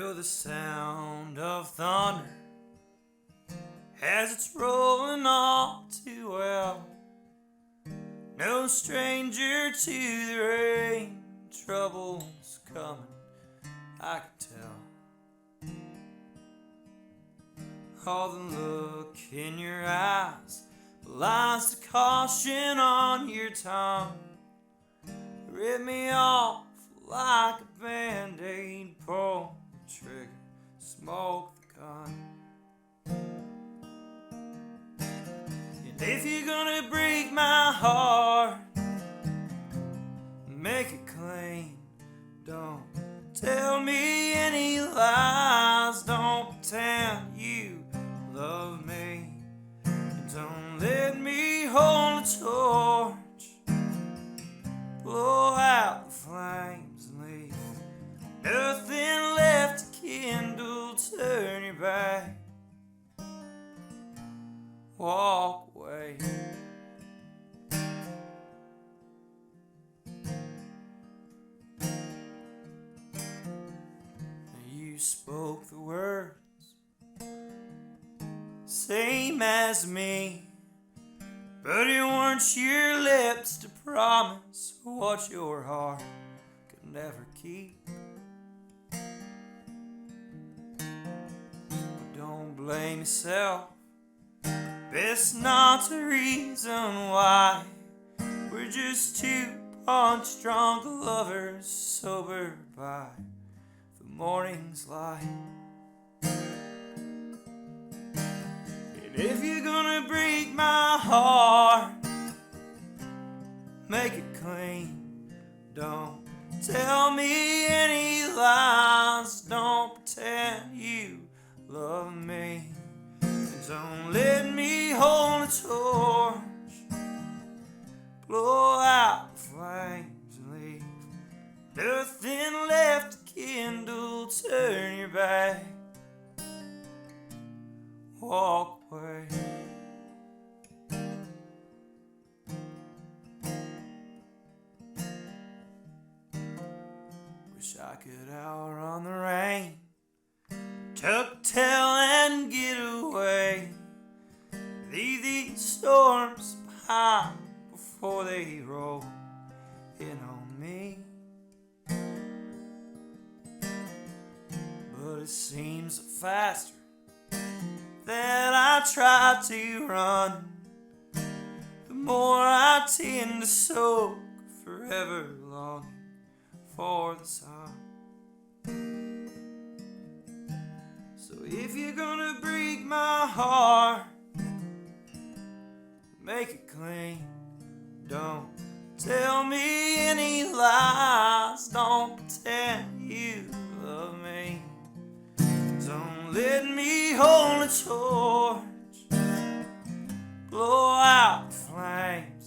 know the sound of thunder as it's rolling all too well. No stranger to the rain, trouble's coming, I can tell. All the look in your eyes belies the caution on your tongue. Rip me off like a band-aid, pull the trigger, smoke the gun. And if you're gonna break my heart, make it clean. Don't tell me any lies, don't pretend you love me. And don't let me hold a torch, blow out the flames and leave nothing left to kindle. Turn your back, walk away. You spoke the words, same as me, but it weren't your lips to promise what your heart could never keep. Don't blame yourself, best not to reason why. We're just two punch-drunk lovers, sobered by the morning's light. And if you're gonna break my heart, make it clean. Don't tell me any lies, don't pretend you love me. And don't let me hold a torch, blow out the flames and leave nothing left to kindle. Turn your back, walk away. Wish I could outrun the rain, tuck tail and get away. Leave these storms behind before they roll in on me. But it seems faster that I try to run, the more I tend to soak, forever longing for the sun. So if you're gonna break my heart, make it clean. Don't tell me any lies, don't pretend you love me. Don't let me hold a torch, blow out the flame